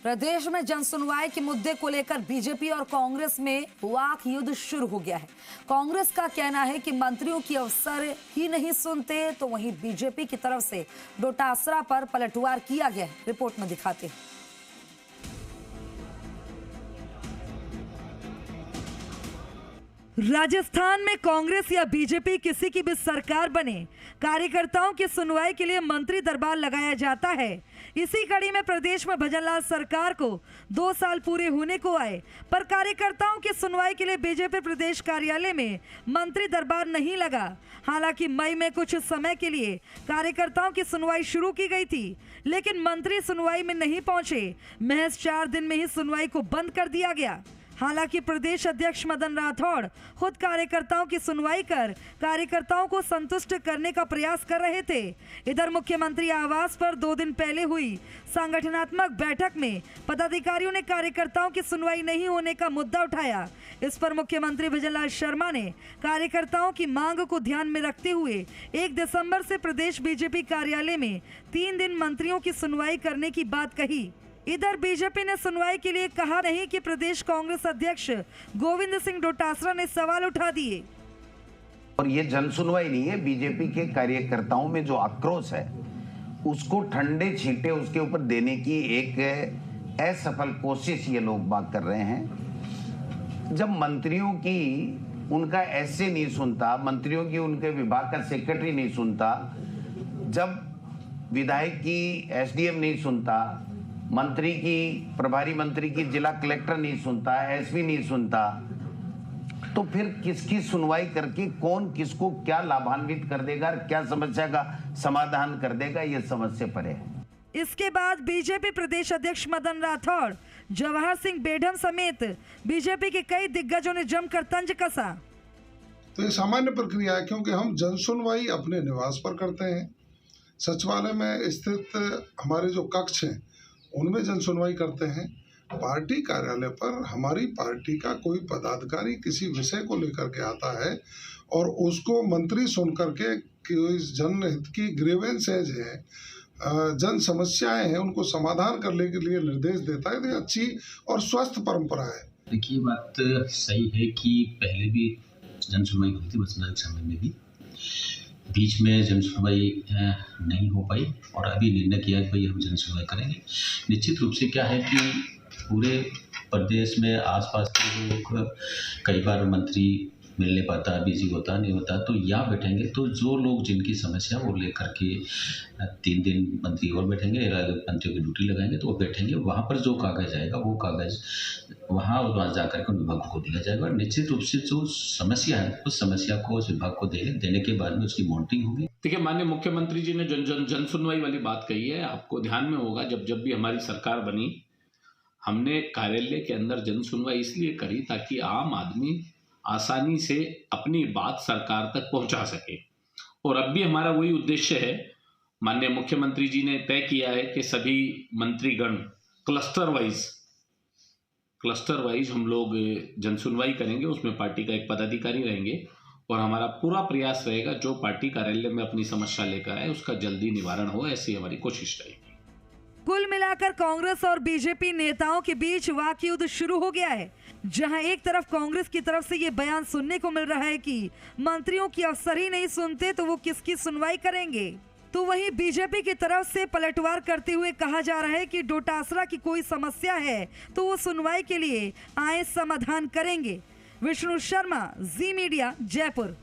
प्रदेश में जनसुनवाई के मुद्दे को लेकर बीजेपी और कांग्रेस में वाक युद्ध शुरू हो गया है। कांग्रेस का कहना है कि मंत्रियों की अफसर ही नहीं सुनते, तो वहीं बीजेपी की तरफ से डोटासरा पर पलटवार किया गया है। रिपोर्ट में दिखाते हैं। राजस्थान में कांग्रेस या बीजेपी किसी की भी सरकार बने, कार्यकर्ताओं की सुनवाई के लिए मंत्री दरबार लगाया जाता है। इसी कड़ी में प्रदेश में भजनलाल सरकार को 2 साल पूरे होने को आए, पर कार्यकर्ताओं की सुनवाई के लिए बीजेपी प्रदेश कार्यालय में मंत्री दरबार नहीं लगा। हालांकि मई में कुछ समय के लिए कार्यकर्ताओं की सुनवाई शुरू की गई थी, लेकिन मंत्री सुनवाई में नहीं पहुंचे। महज 4 दिन में ही सुनवाई को बंद कर दिया गया। हालांकि प्रदेश अध्यक्ष मदन राठौड़ खुद कार्यकर्ताओं की सुनवाई कर कार्यकर्ताओं को संतुष्ट करने का प्रयास कर रहे थे। इधर मुख्यमंत्री आवास पर 2 दिन पहले हुई संगठनात्मक बैठक में पदाधिकारियों ने कार्यकर्ताओं की सुनवाई नहीं होने का मुद्दा उठाया। इस पर मुख्यमंत्री भजनलाल शर्मा ने कार्यकर्ताओं की मांग को ध्यान में रखते हुए 1 दिसंबर से प्रदेश बीजेपी कार्यालय में 3 दिन मंत्रियों की सुनवाई करने की बात कही। इधर बीजेपी ने सुनवाई के लिए कहा नहीं कि प्रदेश कांग्रेस अध्यक्ष गोविंद सिंह डोटासरा ने सवाल उठा दिए। और ये जन सुनवाई नहीं है, बीजेपी के कार्यकर्ताओं में जो आक्रोश है उसको ठंडे छींटे उसके ऊपर देने की एक असफल कोशिश ये लोग बात कर रहे हैं। जब मंत्रियों की उनका ऐसे नहीं सुनता, मंत्रियों की उनके विभाग का सेक्रेटरी नहीं सुनता, जब विधायक की एसडीएम नहीं सुनता, मंत्री की प्रभारी मंत्री की जिला कलेक्टर नहीं सुनता, एसपी नहीं सुनता, तो फिर किसकी सुनवाई करके कौन किसको क्या लाभान्वित कर देगा, क्या समस्या का समाधान कर देगा, ये समझ से परे है। इसके बाद बीजेपी प्रदेश अध्यक्ष मदन राठौड़, जवाहर सिंह बेढम समेत बीजेपी के कई दिग्गजों ने जमकर तंज कसा। तो ये सामान्य प्रक्रिया है, क्योंकि हम जन सुनवाई अपने निवास पर करते हैं। सचिवालय में स्थित हमारे जो कक्ष हैं उनमें जन सुनवाई करते हैं। पार्टी कार्यालय पर हमारी पार्टी का कोई पदाधिकारी किसी विषय को लेकर के आता है और उसको मंत्री सुन करके जनहित की ग्रीवेंसेज है, जन समस्याएं हैं, उनको समाधान करने के लिए निर्देश देता है। तो अच्छी और स्वस्थ परंपरा है। देखिए, बात सही है कि पहले भी जन सुनवाई हुई थी, वर्तमान समय में भी बीच में जन सुनवाई नहीं हो पाई और अभी निर्णय किया कि भाई हम जन सुनवाई करेंगे। निश्चित रूप से क्या है कि पूरे प्रदेश में आसपास के लोग, कई बार मंत्री मिल नहीं पाता, बिजी होता नहीं होता, तो यहाँ बैठेंगे तो जो लोग जिनकी समस्या वो लेकर के 3 दिन मंत्री और बैठेंगे, मंत्रियों की ड्यूटी लगाएंगे, तो वो बैठेंगे। वहाँ पर जो कागज आएगा वो कागज वहाँ जा करके उन विभागों को दिया जाएगा। निश्चित रूप से जो समस्या है उस समस्या को उस विभाग को देने के बाद में उसकी मॉनिटरिंग होगी। देखिए, माननीय मुख्यमंत्री जी ने जन सुनवाई वाली बात कही है। आपको ध्यान में होगा, जब भी हमारी सरकार बनी, हमने कार्यालय के अंदर जन सुनवाई इसलिए करी ताकि आम आदमी आसानी से अपनी बात सरकार तक पहुंचा सके। और अब भी हमारा वही उद्देश्य है। माननीय मुख्यमंत्री जी ने तय किया है कि सभी मंत्रीगण क्लस्टर वाइज हम लोग जन सुनवाई करेंगे। उसमें पार्टी का एक पदाधिकारी रहेंगे और हमारा पूरा प्रयास रहेगा जो पार्टी कार्यालय में अपनी समस्या लेकर आए उसका जल्दी निवारण हो, ऐसी हमारी कोशिश रहेगी। कुल मिलाकर कांग्रेस और बीजेपी नेताओं के बीच वाक युद्ध शुरू हो गया है, जहां एक तरफ कांग्रेस की तरफ से ये बयान सुनने को मिल रहा है कि मंत्रियों की अफसर ही नहीं सुनते तो वो किसकी सुनवाई करेंगे, तो वहीं बीजेपी की तरफ से पलटवार करते हुए कहा जा रहा है कि डोटासरा की कोई समस्या है तो वो सुनवाई के लिए आए, समाधान करेंगे। विष्णु शर्मा, जी मीडिया, जयपुर।